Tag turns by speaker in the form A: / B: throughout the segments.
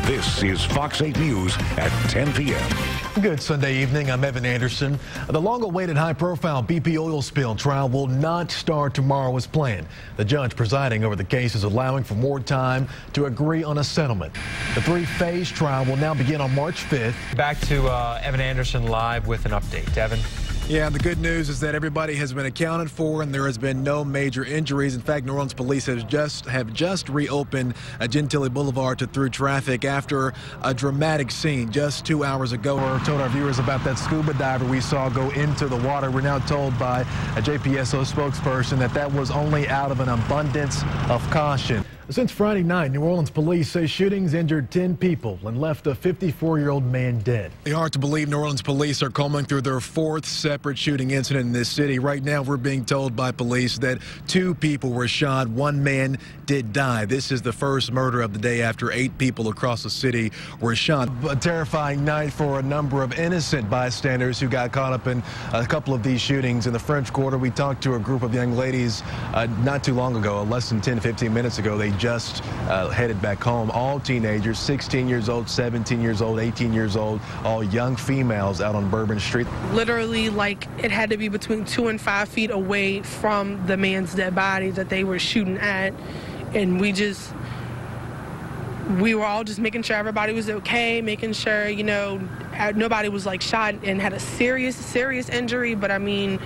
A: This is Fox 8 News at 10 p.m.
B: Good Sunday evening. I'm Evan Anderson. The long-awaited high-profile BP oil spill trial will not start tomorrow as planned. The judge presiding over the case is allowing for more time to agree on a settlement. The three-phase trial will now begin on March 5th.
C: Back to Evan Anderson live with an update. Evan.
B: Yeah, the good news is that everybody has been accounted for and there has been no major injuries. In fact, New Orleans police have just reopened Gentilly Boulevard to through traffic after a dramatic scene just 2 hours ago. We told our viewers about that scuba diver we saw go into the water. We're now told by a JPSO spokesperson that that was only out of an abundance of caution. Since Friday night, New Orleans police say shootings injured 10 people and left a 54-year-old man dead. It's hard to believe New Orleans police are combing through their fourth separate shooting incident in this city. Right now, we're being told by police that 2 people were shot. 1 man did die. This is the first murder of the day after 8 people across the city were shot. A terrifying night for a number of innocent bystanders who got caught up in a couple of these shootings in the French Quarter. We talked to a group of young ladies not too long ago, less than 10, 15 minutes ago. They just headed back home. All teenagers, 16 years old, 17 years old, 18 years old, all young females out on Bourbon Street. Literally,
D: like, it had to be between 2 and 5 feet away from the man's dead body that they were shooting at. And we were all just making sure everybody was okay, making sure, you know, nobody was like shot and had a serious injury. But I mean,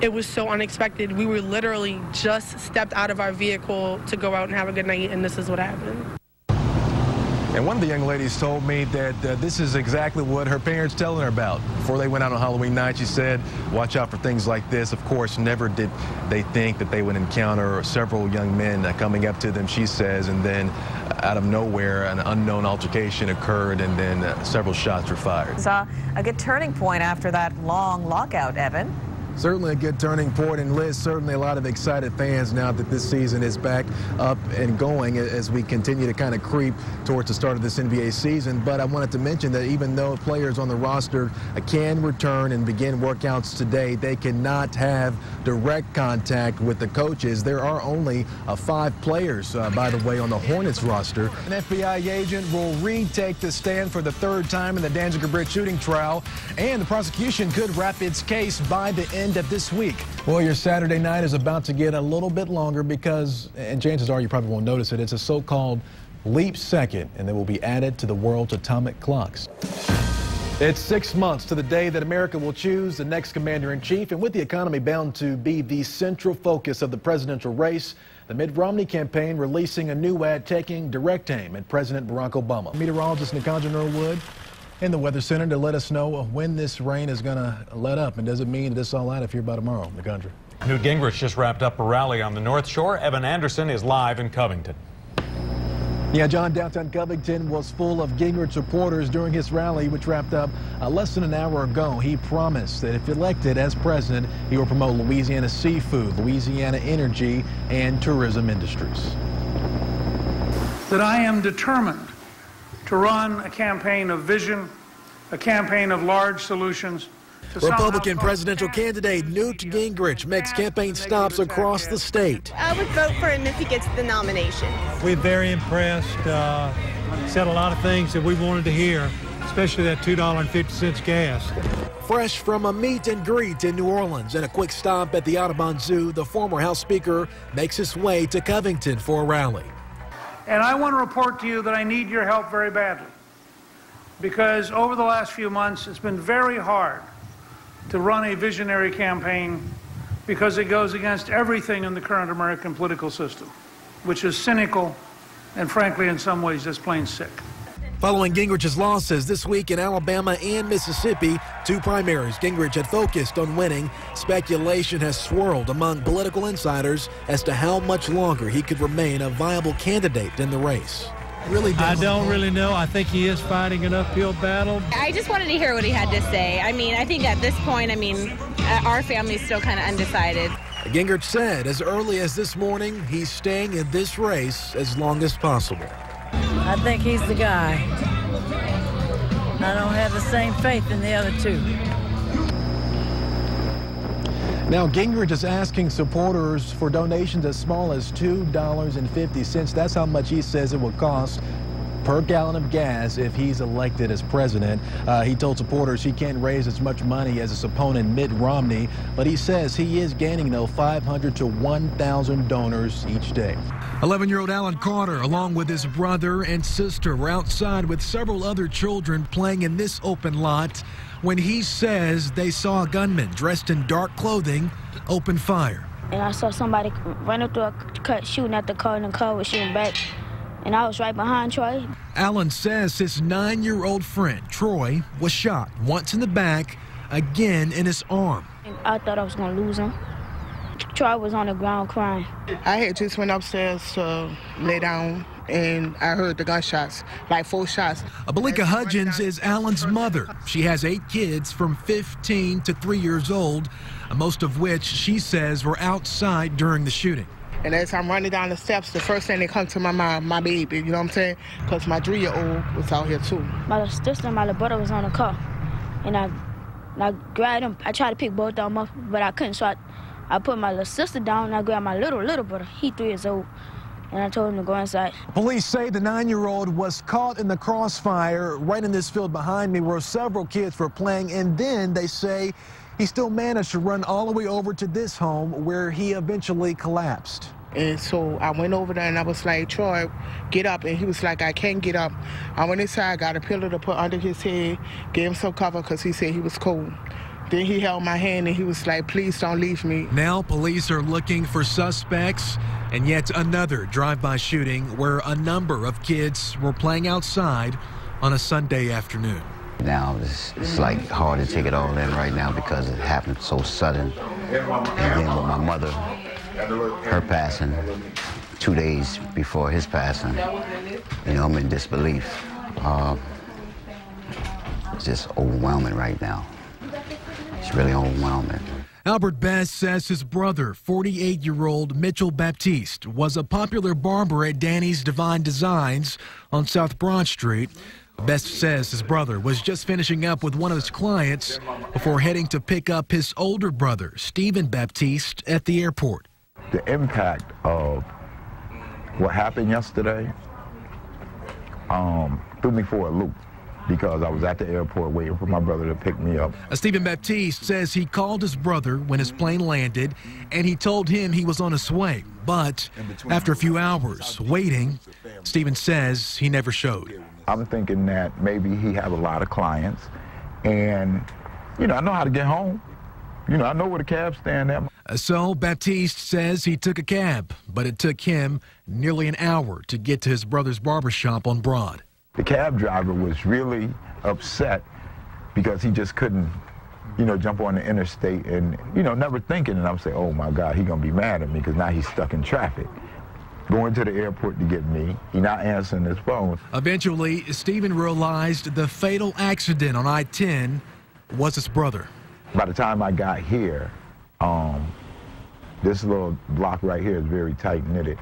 D: it was so unexpected. We were literally just stepped out of our vehicle to go out and have a good night, and this is what happened.
B: And one of the young ladies told me that this is exactly what her parents telling her about. Before they went out on Halloween night, she said, watch out for things like this. Of course, never did they think that they would encounter several young men coming up to them, she says, and then out of nowhere, an unknown altercation occurred, and then several shots were fired.
E: Saw a good turning point after that long lockout, Evan.
B: Certainly a good turning point, and Liz, certainly a lot of excited fans now that this season is back up and going as we continue to kind of creep towards the start of this NBA season. But I wanted to mention that even though players on the roster can return and begin workouts today, they cannot have direct contact with the coaches. There are only 5 players, by the way, on the Hornets roster. An FBI agent will retake the stand for the 3rd time in the Danziger Bridge shooting trial, and the prosecution could wrap its case by the end of this week. Well, your Saturday night is about to get a little bit longer because, and chances are you probably won't notice it, it's a so-called leap second, and they will be added to the world's atomic clocks. It's 6 months to the day that America will choose the next commander-in-chief, and with the economy bound to be the central focus of the presidential race, the Mitt Romney campaign releasing a new ad taking direct aim at President Barack Obama. Meteorologist Nikandra Norwood in the Weather Center to let us know when this rain is going to let up, and does it mean this all out if you're by tomorrow, Nikandra?
F: Newt Gingrich just wrapped up a rally on the North Shore. Evan Anderson is live in Covington.
B: Yeah, John, downtown Covington was full of Gingrich supporters during his rally, which wrapped up less than an hour ago. He promised that if elected as president, he will promote Louisiana seafood, Louisiana energy, and tourism industries.
G: That I am determined to run a campaign of vision, a campaign of large solutions.
B: Republican presidential candidate Newt Gingrich makes campaign stops across the state.
H: I would vote for him if he gets the nomination.
I: We're very impressed. Said a lot of things that we wanted to hear, especially that $2.50 gas.
B: Fresh from a meet and greet in New Orleans and a quick stop at the Audubon Zoo, the former House Speaker makes his way to Covington for a rally.
G: And I want to report to you that I need your help very badly, because over the last few months it's been very hard to run a visionary campaign because it goes against everything in the current American political system, which is cynical and, frankly, in some ways, just plain sick.
B: Following Gingrich's losses this week in Alabama and Mississippi, 2 primaries Gingrich had focused on winning, speculation has swirled among political insiders as to how much longer he could remain a viable candidate in the race.
I: I don't really know. I think he is fighting an uphill battle.
H: I just wanted to hear what he had to say. I mean, I think at this point, our family's still kind of undecided.
B: Gingrich said as early as this morning, he's staying in this race as long as possible.
J: I think he's the guy. I don't have the same faith in the other 2.
B: Now, Gingrich is asking supporters for donations as small as $2.50. That's how much he says it will cost per gallon of gas if he's elected as president. He told supporters he can't raise as much money as his opponent Mitt Romney, but he says he is gaining, though, 500 to 1,000 donors each day. 11-year-old Alan Carter, along with his brother and sister, were outside with several other children playing in this open lot when he says they saw a gunman dressed in dark clothing open fire.
K: And I saw somebody running through a cut, shooting at the car, and the car was shooting back. And I was right behind Troy.
B: Alan says his 9-year-old friend, Troy, was shot once in the back, again in his arm.
K: And I thought I was going to lose him. Troy was on the ground crying.
L: I had just went upstairs to lay down, and I heard the gunshots, like 4 shots.
B: Abalika Hudgens is Alan's mother. She has 8 kids from 15 to 3 years old, most of which she says were outside during the shooting.
L: And as I'm running down the steps, the first thing that comes to my mind, my baby, you know what I'm saying? Because my 3-year-old was out here too.
K: My sister and my little brother was on the car, and I grabbed him. I tried to pick both of them up, but I couldn't, so I put my little sister down, and I grabbed my little brother. He 3 years old, and I told him to go inside.
B: Police say the 9-year-old was caught in the crossfire right in this field behind me where several kids were playing, and then they say he still managed to run all the way over to this home where he eventually collapsed.
L: And so I went over there and I was like, Troy, get up. And he was like, I can't get up. I went inside, got a pillow to put under his head, gave him some cover because he said he was cold. Then he held my hand and he was like, please don't leave me.
B: Now police are looking for suspects and yet another drive-by shooting where a number of kids were playing outside on a Sunday afternoon.
M: Now it's like hard to take it all in right now because it happened so sudden. And then with my mother, her passing 2 days before his passing, you know, I'm in disbelief. It's just overwhelming right now. It's really overwhelming.
B: Albert Best says his brother, 48-year-old Mitchell Baptiste, was a popular barber at Danny's Divine Designs on South Broad Street. Best says his brother was just finishing up with one of his clients before heading to pick up his older brother, Stephen Baptiste, at the airport.
N: The impact of what happened yesterday threw me for a loop because I was at the airport waiting for my brother to pick me up.
B: Stephen Baptiste says he called his brother when his plane landed, and he told him he was on his way. But after a few hours waiting, Stephen says he never showed.
N: I'm thinking that maybe he had a lot of clients, and, you know, I know how to get home. You know, I know where the cab stand at.
B: So Baptiste says he took a cab, but it took him nearly an hour to get to his brother's barbershop on Broad.
N: The cab driver was really upset because he just couldn't, you know, jump on the interstate and, you know, never thinking. And I'm saying, oh, my God, he's going to be mad at me because now he's stuck in traffic. Going to the airport to get me, he's not answering his phone.
B: Eventually, Stephen realized the fatal accident on I-10 was his brother.
N: By the time I got here, this little block right here is very tight-knitted.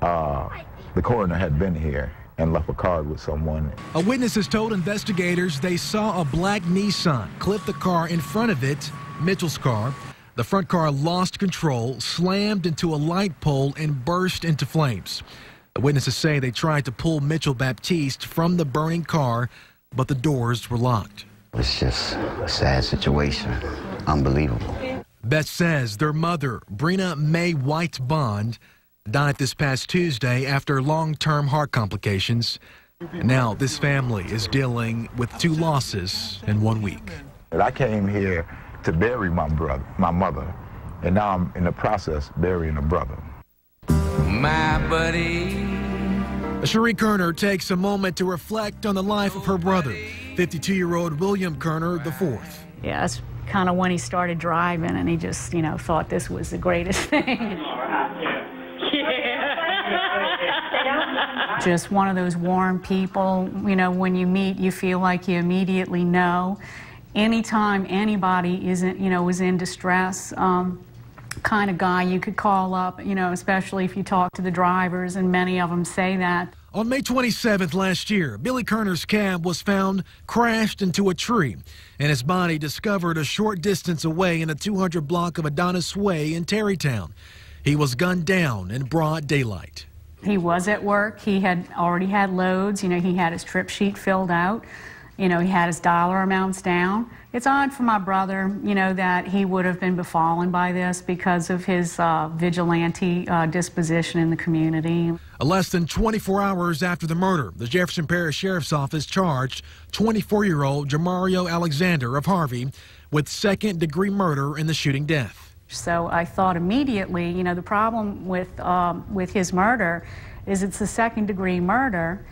N: The coroner had been here and left a card with someone.
B: A witness has told investigators they saw a black Nissan clip the car in front of it, Mitchell's car. The front car lost control, slammed into a light pole, and burst into flames. The witnesses say they tried to pull Mitchell Baptiste from the burning car, but the doors were locked.
M: It's just a sad situation. Unbelievable.
B: Beth says their mother, Brina Mae White Bond, died this past Tuesday after long-term heart complications. Now this family is dealing with 2 losses in 1 week.
N: I came here to bury my mother, and now I'm in the process burying a brother.
O: My buddy.
B: Cherie Kerner takes a moment to reflect on the life of her brother, 52-year-old William Kerner IV.
P: Yeah, that's kind of when he started driving, and he just, you know, thought this was the greatest thing. Just one of those warm people, you know, when you meet, you feel like you immediately know. Anytime anybody isn't, you know, was in distress, kind of guy you could call up, you know, especially if you talk to the drivers, and many of them say that.
B: On May 27th last year, Billy Kerner's cab was found crashed into a tree, and his body discovered a short distance away in a 200 block of Adonis Way in Terrytown. He was gunned down in broad daylight.
P: He was at work. He had already had loads. You know, he had his trip sheet filled out. You know, he had his dollar amounts down. It's odd for my brother, you know, that he would have been befallen by this because of his vigilante disposition in the community.
Q: Less than 24 hours after the murder, the Jefferson Parish Sheriff's Office charged 24-year-old Jamario Alexander of Harvey with second-degree murder in the shooting death.
P: So I thought immediately, you know, the problem with his murder is it's a second-degree murder.